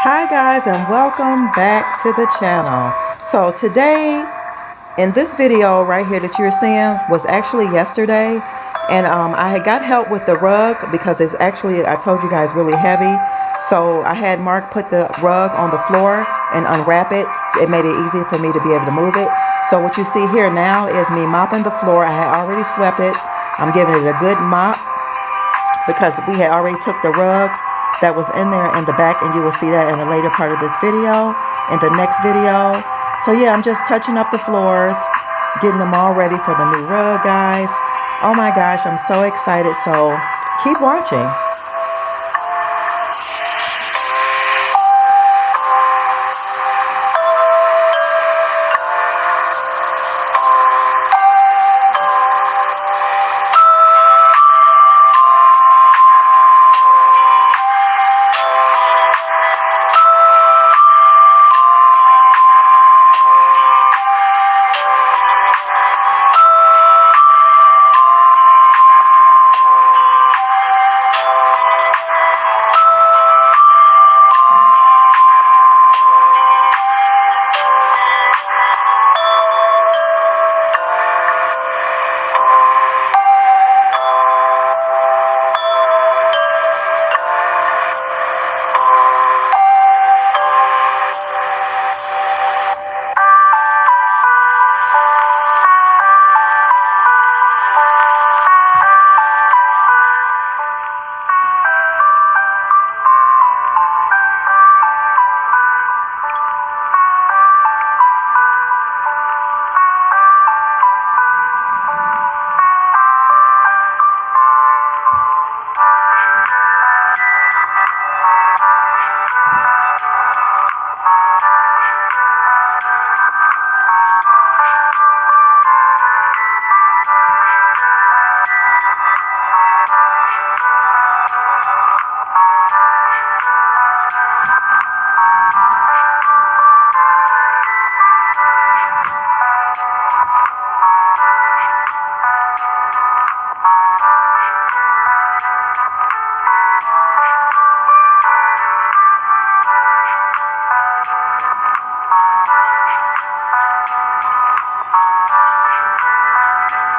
Hi guys and welcome back to the channel. So today in this video right here that you're seeing was actually yesterday, and I had got help with the rug because it's actually, I told you guys, really heavy. So I had Mark put the rug on the floor and unwrap it. It made it easy for me to be able to move it. So what you see here now is me mopping the floor. I had already swept it. I'm giving it a good mop because we had already took the rug that was in there in the back, and you will see that in a later part of this video, in the next video. So yeah, I'm just touching up the floors, getting them all ready for the new rug, guys. Oh my gosh, I'm so excited. So keep watching.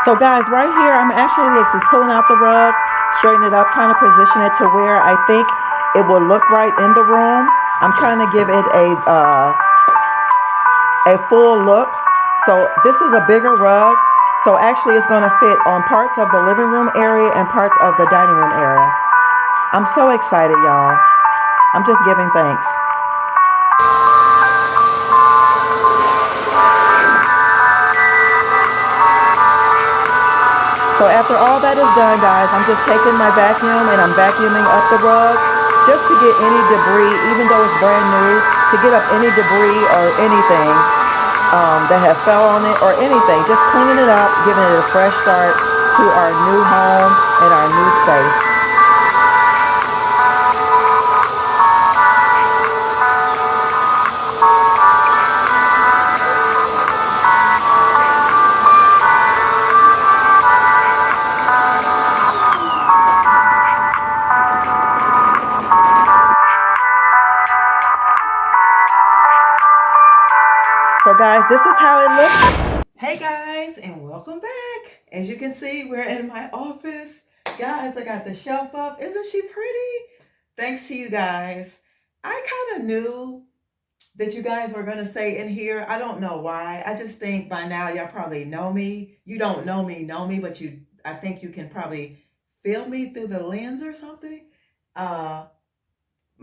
So guys, right here, I'm actually just pulling out the rug, straighten it up, kind of position it to where I think it will look right in the room. I'm trying to give it a full look. So this is a bigger rug. So actually it's going to fit on parts of the living room area and parts of the dining room area. I'm so excited, y'all. I'm just giving thanks. So after all that is done, guys, I'm just taking my vacuum and I'm vacuuming up the rug just to get any debris, even though it's brand new, to get up any debris or anything that have fell on it or anything. Just cleaning it up, giving it a fresh start to our new home and our new space. So guys, this is how it looks. Hey guys, and welcome back. As you can see, we're in my office. Guys, I got the shelf up. Isn't she pretty? Thanks to you guys. I kind of knew that you guys were going to say in here. I don't know why. I just think by now y'all probably know me. You don't know me, but I think you can probably feel me through the lens or something. Uh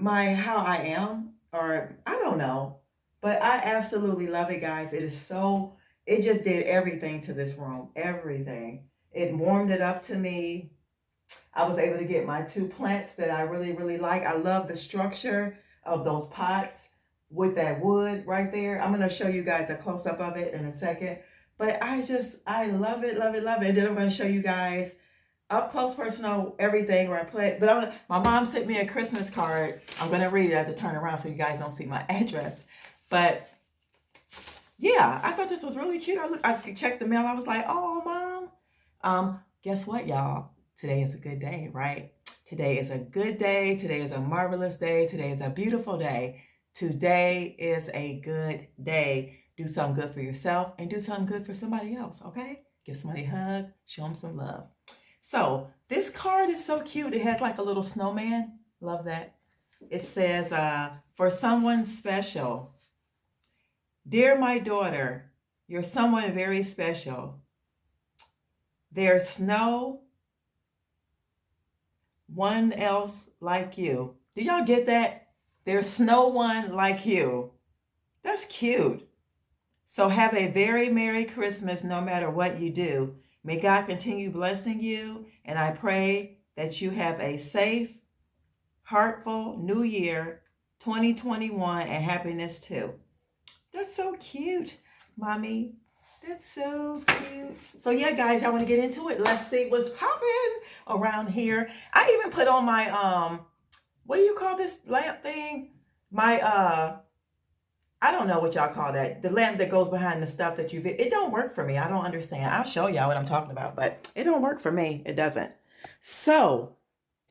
how I am, or I don't know, but I absolutely love it, guys. It just did everything to this room, everything. It warmed it up to me. I was able to get my two plants that I really, really like. I love the structure of those pots with that wood right there. I'm going to show you guys a close up of it in a second. But I love it, love it, love it. And then I'm going to show you guys up close personal everything where I put, but my mom sent me a Christmas card. I'm going to read it. I have to turn around so you guys don't see my address. But yeah, I thought this was really cute. I checked the mail. I was like, oh, Mom. Guess what, y'all? Today is a good day, right? Today is a good day. Today is a marvelous day. Today is a beautiful day. Today is a good day. Do something good for yourself and do something good for somebody else, okay? Give somebody a hug, show them some love. So this card is so cute. It has like a little snowman. Love that. It says, for someone special. Dear my daughter, you're someone very special. There's no one else like you. Do y'all get that? There's no one like you. That's cute. So have a very Merry Christmas no matter what you do. May God continue blessing you, and I pray that you have a safe, heartful New Year 2021 and happiness too. That's so cute, Mommy. That's so cute. So yeah, guys, y'all want to get into it? Let's see what's popping around here. I even put on my what do you call this lamp thing? My I don't know what y'all call that. The lamp that goes behind the stuff that it don't work for me. I don't understand. I'll show y'all what I'm talking about, but it don't work for me. It doesn't. So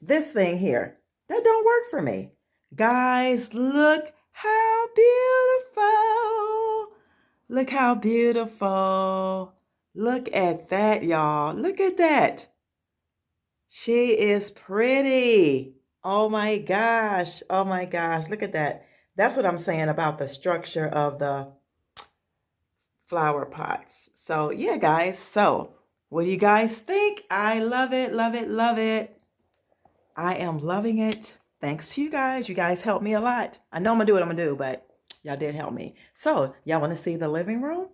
this thing here, that don't work for me. Guys, look how beautiful. Look how beautiful. Look at that, y'all. Look at that. She is pretty. Oh my gosh. Oh my gosh. Look at that. That's what I'm saying about the structure of the flower pots. So yeah, guys. So what do you guys think? I love it, love it, love it. I am loving it. Thanks to you guys. You guys helped me a lot. I know I'm gonna do what I'm gonna do, but y'all did help me. So y'all want to see the living room?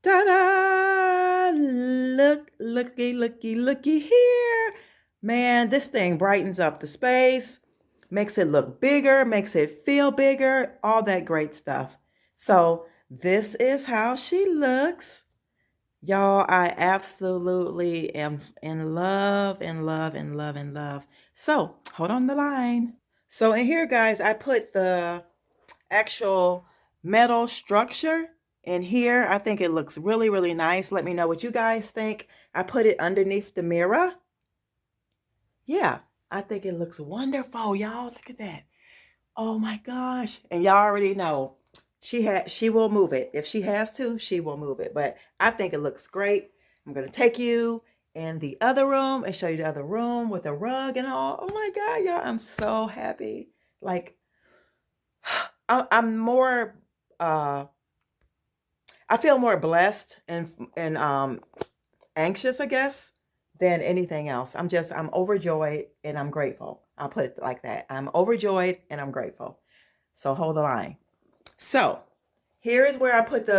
Ta-da! Look, looky here. Man, this thing brightens up the space, makes it look bigger, makes it feel bigger, all that great stuff. So this is how she looks. Y'all, I absolutely am in love, in love, in love, in love. So hold on the line. So in here, guys, I put the actual metal structure in here. I think it looks really, really nice. Let me know what you guys think. I put it underneath the mirror. Yeah, I think it looks wonderful, y'all. Look at that. Oh my gosh. And y'all already know she will move it. If she has to, she will move it. But I think it looks great. I'm going to take you in the other room and show you the other room with a rug and all. Oh my God, y'all, I'm so happy. Like I'm more I feel more blessed and anxious, I guess, than anything else. I'm overjoyed and I'm grateful. I'll put it like that. I'm overjoyed and I'm grateful. So hold the line. So here is where I put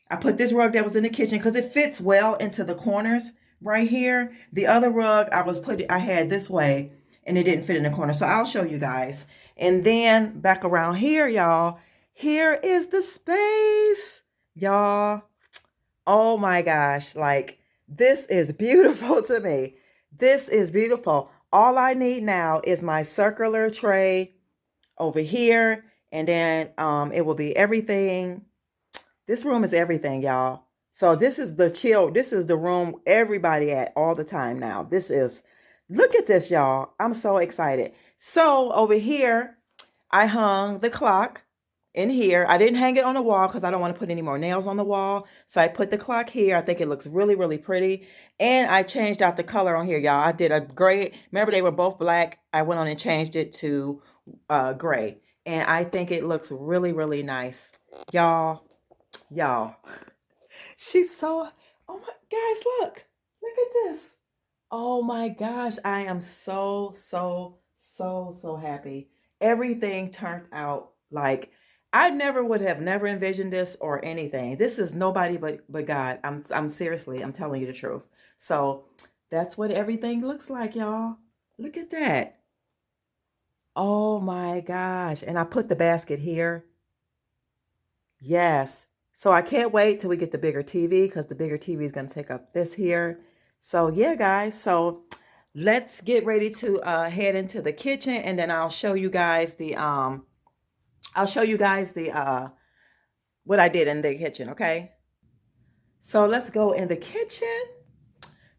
I put this rug that was in the kitchen because it fits well into the corners right here. The other rug I had this way and it didn't fit in the corner. So I'll show you guys. And then back around here, y'all, here is the space, y'all. Oh my gosh, like this is beautiful to me. This is beautiful. All I need now is my circular tray over here, and then it will be everything. This room is everything, y'all. So this is this is the room everybody at all the time now. Look at this, y'all. I'm so excited. So over here, I hung the clock in here. I didn't hang it on the wall because I don't want to put any more nails on the wall. So I put the clock here. I think it looks really, really pretty. And I changed out the color on here, y'all. I did a gray. Remember, they were both black. I went on and changed it to gray. And I think it looks really, really nice. Y'all. She's so, oh my, guys, look at this. Oh my gosh, I am so, so, so, so happy. Everything turned out like I never would have never envisioned this or anything. This is nobody but God. I'm seriously, I'm telling you the truth. So that's what everything looks like, y'all. Look at that. Oh my gosh. And I put the basket here. Yes. So I can't wait till we get the bigger TV because the bigger TV is going to take up this here. So yeah, guys. So let's get ready to head into the kitchen and then I'll show you guys the what I did in the kitchen, okay? So let's go in the kitchen.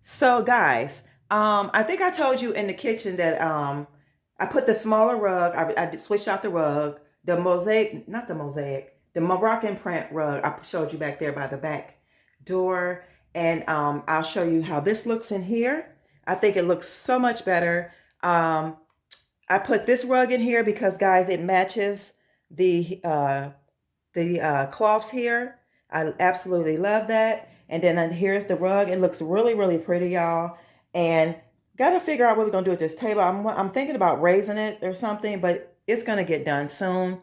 So guys, I think I told you in the kitchen that I put the smaller rug. I switched out the rug, the mosaic, not the mosaic, the Moroccan print rug. I showed you back there by the back door, and I'll show you how this looks in here. I think it looks so much better. I put this rug in here because, guys, it matches the cloths here. I absolutely love that. And then here's the rug. It looks really, really pretty, y'all. And got to figure out what we're going to do with this table. I'm thinking about raising it or something, but it's going to get done soon.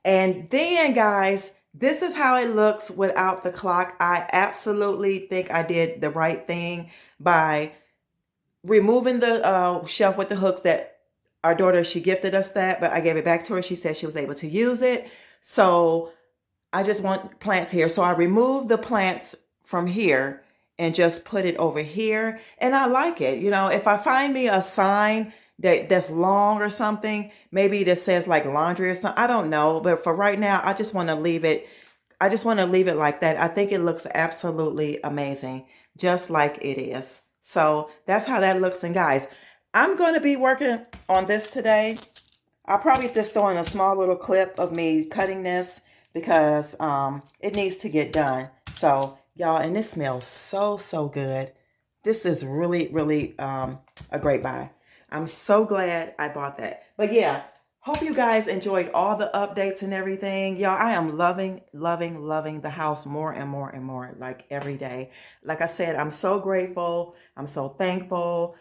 And then, guys, this is how it looks without the clock. I absolutely think I did the right thing by removing the shelf with the hooks that our daughter, she gifted us that, but I gave it back to her. She said she was able to use it. So I just want plants here. So I removed the plants from here and just put it over here. And I like it. You know, if I find me a sign that's long or something, maybe that says like laundry or something, I don't know. But for right now, I just want to leave it. I just want to leave it like that. I think it looks absolutely amazing, just like it is. So that's how that looks. And guys, I'm going to be working on this today. I'll probably just throw in a small little clip of me cutting this because it needs to get done. So y'all, and this smells so, so good. This is really, really a great buy. I'm so glad I bought that. But yeah, hope you guys enjoyed all the updates and everything. Y'all, I am loving, loving, loving the house more and more and more, like every day. Like I said, I'm so grateful. I'm so thankful.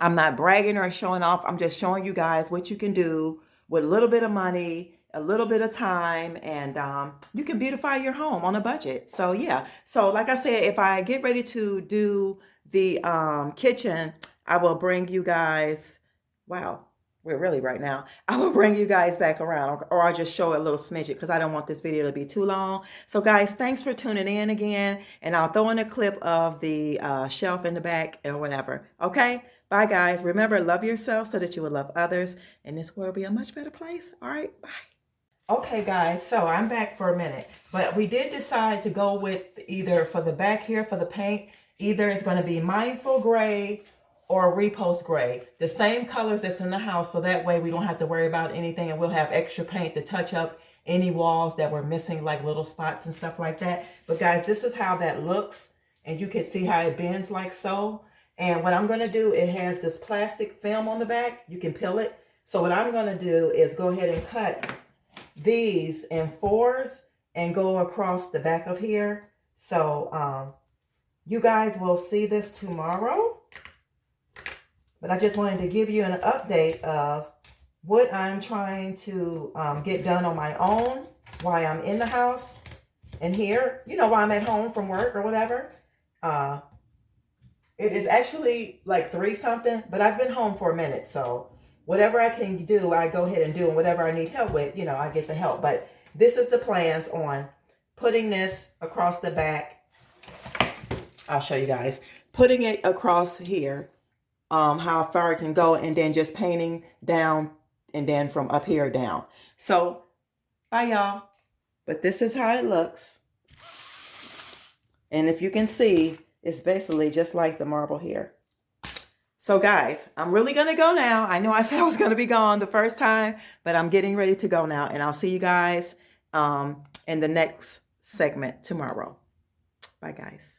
I'm not bragging or showing off. I'm just showing you guys what you can do with a little bit of money, a little bit of time, and you can beautify your home on a budget. So yeah. So like I said, if I get ready to do the kitchen, I will bring you guys, wow, we're really right now. I will bring you guys back around, or I'll just show a little smidget because I don't want this video to be too long. So guys, thanks for tuning in again, and I'll throw in a clip of the shelf in the back or whatever. Okay? Bye, guys. Remember, love yourself so that you will love others, and this world will be a much better place. All right, bye. Okay, guys, so I'm back for a minute, but we did decide to go with either for the back here for the paint, either it's going to be Mindful Gray or Repost Gray, the same colors that's in the house, so that way we don't have to worry about anything, and we'll have extra paint to touch up any walls that were missing, like little spots and stuff like that. But guys, this is how that looks, and you can see how it bends like so. And what I'm going to do, it has this plastic film on the back. You can peel it. So what I'm going to do is go ahead and cut these in 4s and go across the back of here. So you guys will see this tomorrow. But I just wanted to give you an update of what I'm trying to get done on my own while I'm in the house and here, you know, while I'm at home from work or whatever. It is actually like 3 something, but I've been home for a minute. So whatever I can do, I go ahead and do. And whatever I need help with, you know, I get the help. But this is the plans on putting this across the back. I'll show you guys. Putting it across here, how far it can go, and then just painting down and then from up here down. So, bye y'all. But this is how it looks. And if you can see, it's basically just like the marble here. So guys, I'm really going to go now. I know I said I was going to be gone the first time, but I'm getting ready to go now. And I'll see you guys in the next segment tomorrow. Bye, guys.